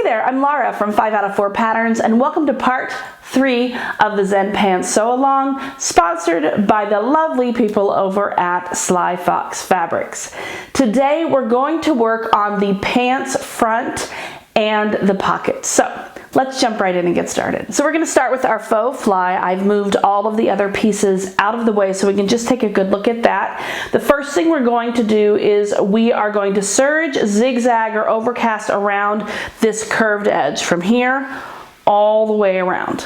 Hey there, I'm Laura from 5 out of 4 Patterns, and welcome to part 3 of the Zen Pants Sew Along, sponsored by the lovely people over at Sly Fox Fabrics. Today we're going to work on the pants front and the pockets. So let's jump right in and get started. So we're going to start with our faux fly. I've moved all of the other pieces out of the way so we can just take a good look at that. The first thing we're going to do is we are going to serge, zigzag, or overcast around this curved edge from here all the way around.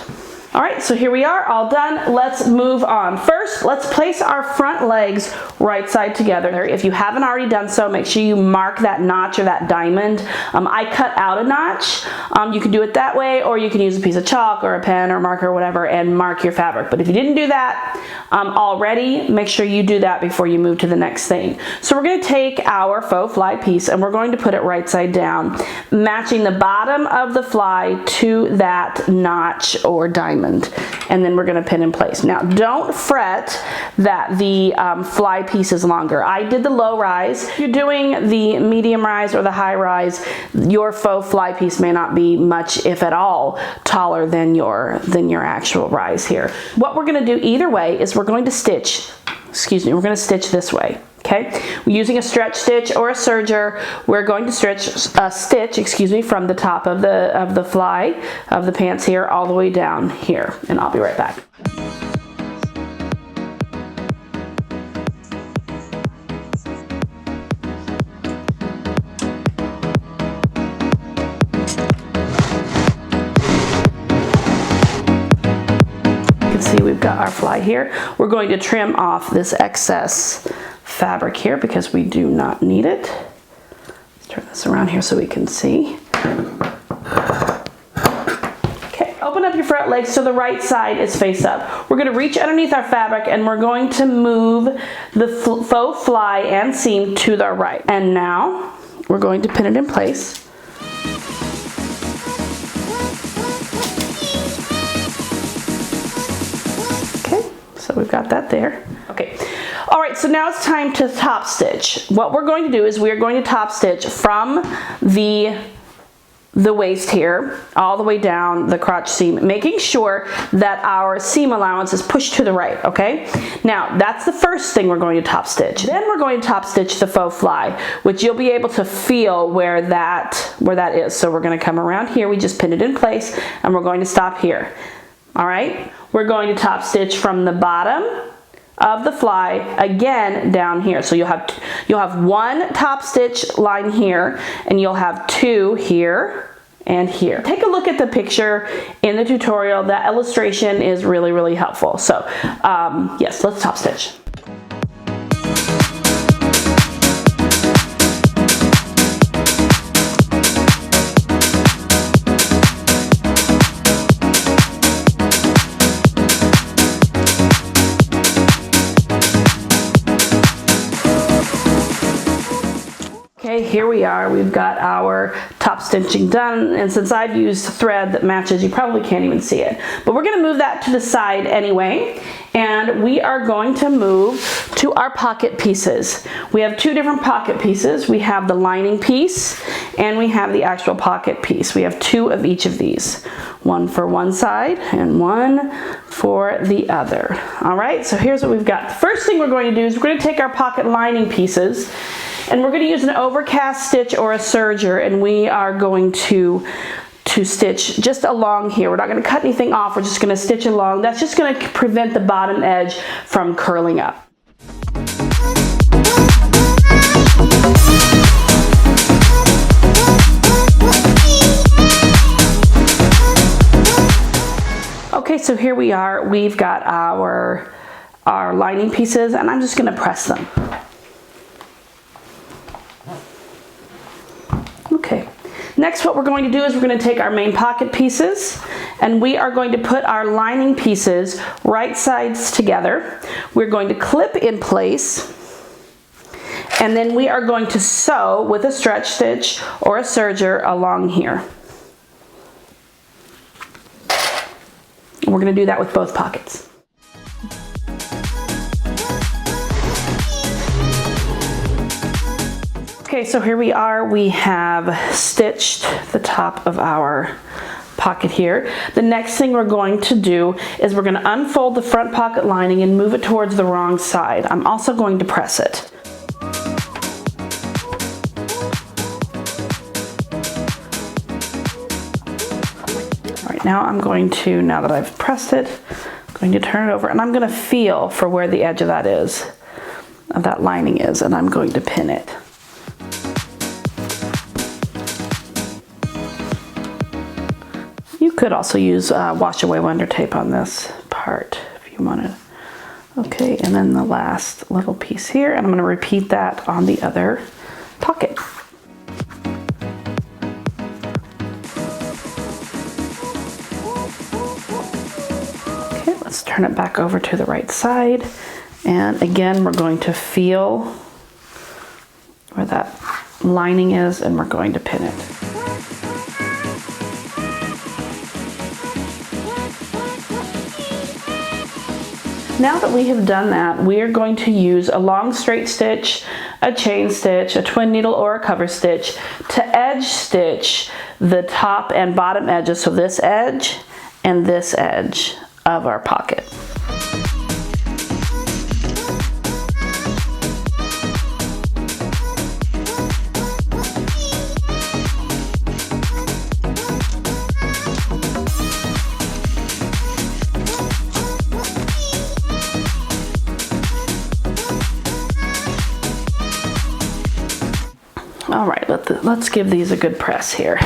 All right, so here we are, all done. Let's move on. First, let's place our front legs right side together. If you haven't already done so, make sure you mark that notch or that diamond. I cut out a notch. You can do it that way, or you can use a piece of chalk or a pen or marker or whatever and mark your fabric. But if you didn't do that already, make sure you do that before you move to the next thing. So we're gonna take our faux fly piece and we're going to put it right side down, matching the bottom of the fly to that notch or diamond. And then we're going to pin in place. Now don't fret that the fly piece is longer. I did the low rise. If you're doing the medium rise or the high rise, your faux fly piece may not be much, if at all, taller than your actual rise here. What we're going to do either way is we're going to stitch, we're going to stitch this way. Okay, we're using a stretch stitch or a serger. We're going to stitch from the top of the fly of the pants here all the way down here, and I'll be right back. You can see we've got our fly here. We're going to trim off this excess fabric here because we do not need it. Let's turn this around here so we can see. Okay, open up your front legs so the right side is face up. We're going to reach underneath our fabric and we're going to move the faux fly and seam to the right. And now we're going to pin it in place. Okay, so we've got that there. Okay. All right, so now it's time to top stitch. What we're going to do is we're going to top stitch from the waist here all the way down the crotch seam, making sure that our seam allowance is pushed to the right, okay? Now, that's the first thing we're going to top stitch. Then we're going to top stitch the faux fly, which you'll be able to feel where that is. So we're going to come around here, we just pin it in place, and we're going to stop here. All right? We're going to top stitch from the bottom of the fly again down here. So you'll have one top stitch line here and you'll have two here and here. Take a look at the picture in the tutorial. That illustration is really, really helpful. So yes, let's top stitch. Okay, here we are. We've got our top stitching done, and since I've used thread that matches, you probably can't even see it. But we're going to move that to the side anyway, and we are going to move to our pocket pieces. We have two different pocket pieces. We have the lining piece, and we have the actual pocket piece. We have two of each of these. One for one side, and one for the other. All right, so here's what we've got. The first thing we're going to do is we're going to take our pocket lining pieces, and we're going to use an overcast stitch or a serger, and we are going to stitch just along here. We're not going to cut anything off, we're just going to stitch along. That's just going to prevent the bottom edge from curling up. Okay, so here we are. We've got our lining pieces, and I'm just going to press them. Okay, next what we're going to do is we're going to take our main pocket pieces and we are going to put our lining pieces right sides together. We're going to clip in place, and then we are going to sew with a stretch stitch or a serger along here. We're going to do that with both pockets. Okay, so here we are. We have stitched the top of our pocket here. The next thing we're going to do is we're going to unfold the front pocket lining and move it towards the wrong side. I'm also going to press it. All right, now I'm going to, now that I've pressed it, I'm going to turn it over and I'm going to feel for where the edge of that is, of that lining is, and I'm going to pin it. You could also use wash away wonder tape on this part if you wanted. Okay, and then the last little piece here, and I'm going to repeat that on the other pocket. Okay, let's turn it back over to the right side. And again, we're going to feel where that lining is and we're going to pin it. Now that we have done that, we are going to use a long straight stitch, a chain stitch, a twin needle, or a cover stitch to edge stitch the top and bottom edges, so this edge and this edge of our pocket. All right, let's give these a good press here.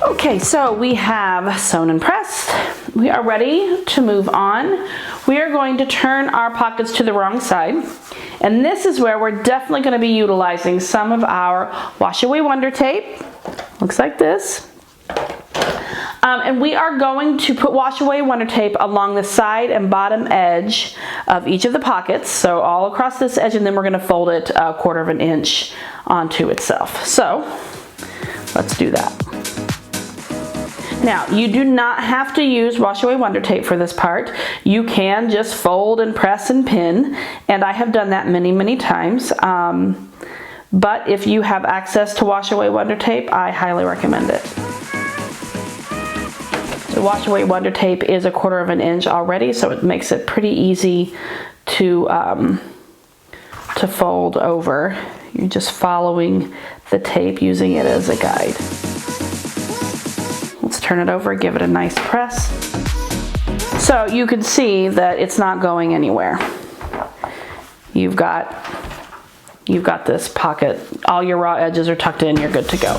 Okay, so we have sewn and pressed. We are ready to move on. We are going to turn our pockets to the wrong side. And this is where we're definitely going to be utilizing some of our wash away wonder tape. Looks like this. And we are going to put wash away wonder tape along the side and bottom edge of each of the pockets, so all across this edge, and then we're going to fold it a 1/4 of an inch onto itself. So let's do that. Now, you do not have to use wash away wonder tape for this part. You can just fold and press and pin, and I have done that many times. But if you have access to wash away wonder tape, I highly recommend it. The wash away wonder tape is a 1/4 of an inch already, so it makes it pretty easy to fold over. You're just following the tape, using it as a guide. Let's turn it over, give it a nice press. So you can see that it's not going anywhere. You've got this pocket, all your raw edges are tucked in, you're good to go.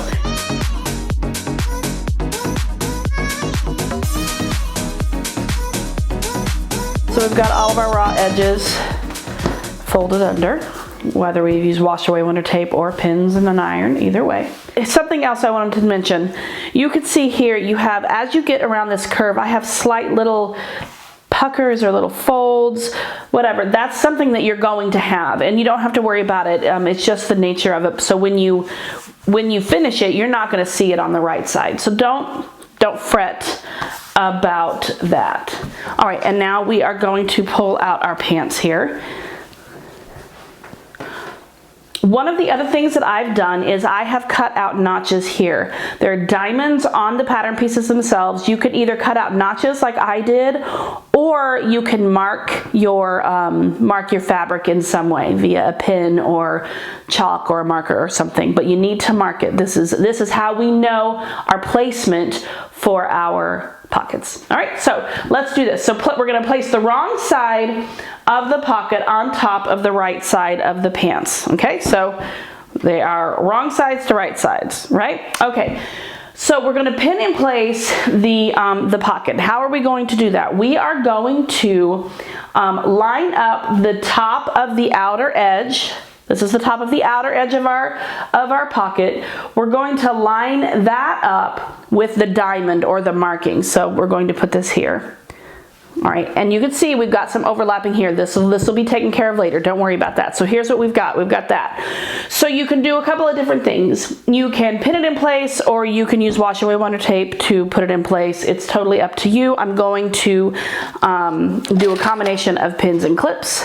So we've got all of our raw edges folded under, whether we use wash away wonder tape or pins and an iron, either way. Something else I wanted to mention, you can see here you have, as you get around this curve, I have slight little puckers or little folds, whatever. That's something that you're going to have, and you don't have to worry about it. It's just the nature of it. So when you finish it, you're not going to see it on the right side. So don't fret about that. All right, and now we are going to pull out our pants here. One of the other things that I've done is I have cut out notches here. There are diamonds on the pattern pieces themselves. You could either cut out notches like I did, or you can mark your fabric in some way via a pin or chalk or a marker or something, but you need to mark it. This is how we know our placement for our pockets. All right, so let's do this. So we're going to place the wrong side of the pocket on top of the right side of the pants. Okay, so they are wrong sides to right sides, right? Okay, so we're going to pin in place the pocket. How are we going to do that? We are going to line up the top of the outer edge. This is the top of the outer edge of our pocket. We're going to line that up with the diamond or the marking. So we're going to put this here. All right, and you can see we've got some overlapping here. This will be taken care of later. Don't worry about that. So here's what we've got. We've got that. So you can do a couple of different things. You can pin it in place, or you can use wash away wonder tape to put it in place. It's totally up to you. I'm going to do a combination of pins and clips.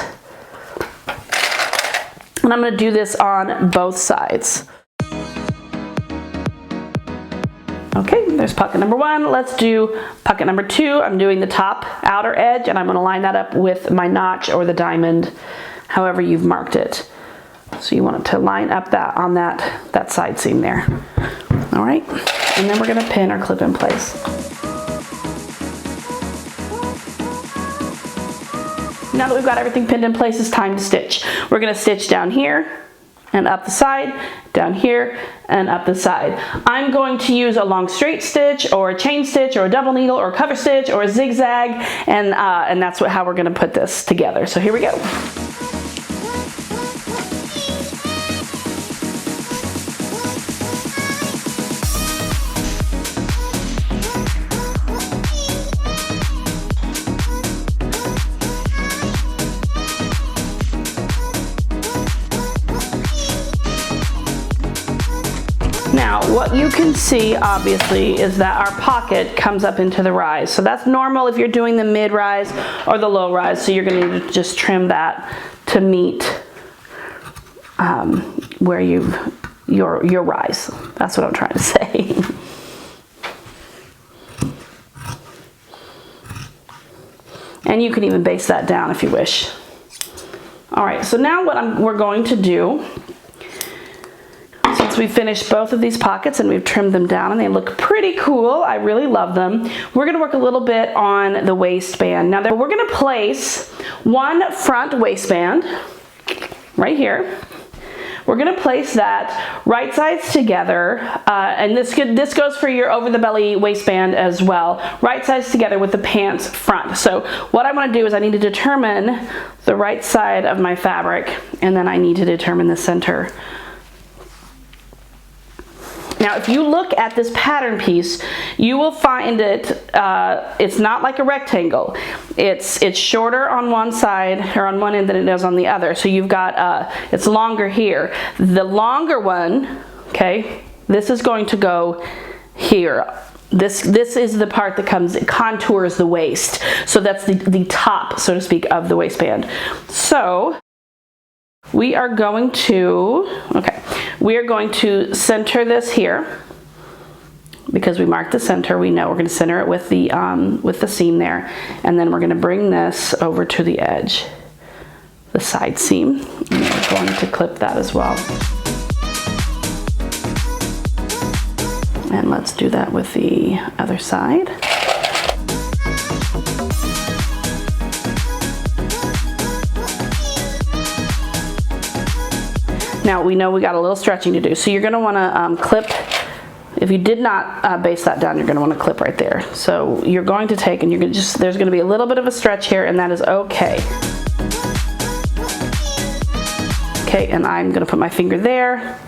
And I'm going to do this on both sides. Okay, there's pocket number 1. Let's do pocket number 2. I'm doing the top outer edge, and I'm going to line that up with my notch or the diamond, however you've marked it. So you want it to line up that on that side seam there. All right, and then we're going to pin or clip in place. Now that we've got everything pinned in place, it's time to stitch. We're going to stitch down here and up the side, down here and up the side. I'm going to use a long straight stitch or a chain stitch or a double needle or a cover stitch or a zigzag, and that's how we're going to put this together. So here we go. Now, what you can see, obviously, is that our pocket comes up into the rise. So that's normal if you're doing the mid-rise or the low rise. So you're going to need to just trim that to meet where your rise. That's what I'm trying to say. And you can even base that down if you wish. All right, so now what we're going to do, since we finished both of these pockets and we've trimmed them down and they look pretty cool, I really love them, we're going to work a little bit on the waistband. Now we're going to place one front waistband right here. We're going to place that right sides together, and this goes for your over the belly waistband as well, right sides together with the pants front. So what I want to do is I need to determine the right side of my fabric, and then I need to determine the center. Now, if you look at this pattern piece, you will find it's not like a rectangle. It's shorter on one side or on one end than it is on the other. So you've got, it's longer here. The longer one, okay, this is going to go here. This is the part that contours the waist. So that's the top, so to speak, of the waistband. So we are going to, we are going to center this here because we marked the center. We know we're going to center it with the seam there, and then we're going to bring this over to the edge, the side seam, and we're going to clip that as well. And let's do that with the other side. Now we know we got a little stretching to do, so you're going to want to clip. If you did not base that down, you're going to want to clip right there. So you're going to take and you're going to there's going to be a little bit of a stretch here, and that is okay. Okay, and I'm going to put my finger there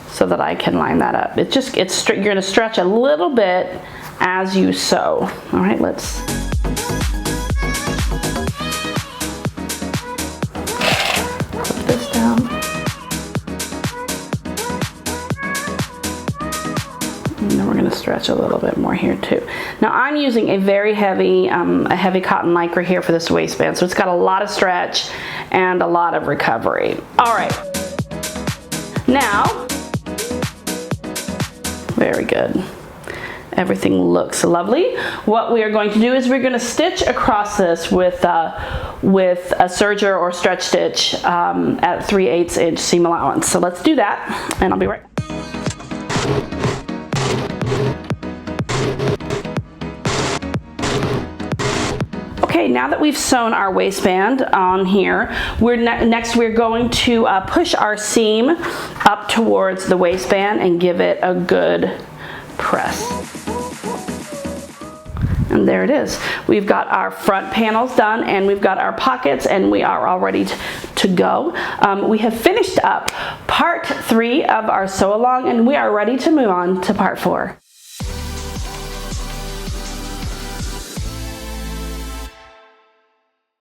so that I can line that up. You're going to stretch a little bit as you sew. All right, let's. Put this down. And then we're going to stretch a little bit more here too. Now I'm using a very heavy, cotton lycra here for this waistband, so it's got a lot of stretch and a lot of recovery. All right. Now, very good. Everything looks lovely. What we are going to do is we're going to stitch across this with a serger or stretch stitch at 3/8 inch seam allowance. So let's do that, and I'll be right back. Okay, now that we've sewn our waistband on here, next we're going to push our seam up towards the waistband and give it a good press. And there it is. We've got our front panels done, and we've got our pockets, and we are all ready to go. We have finished up part 3 of our sew along, and we are ready to move on to part 4.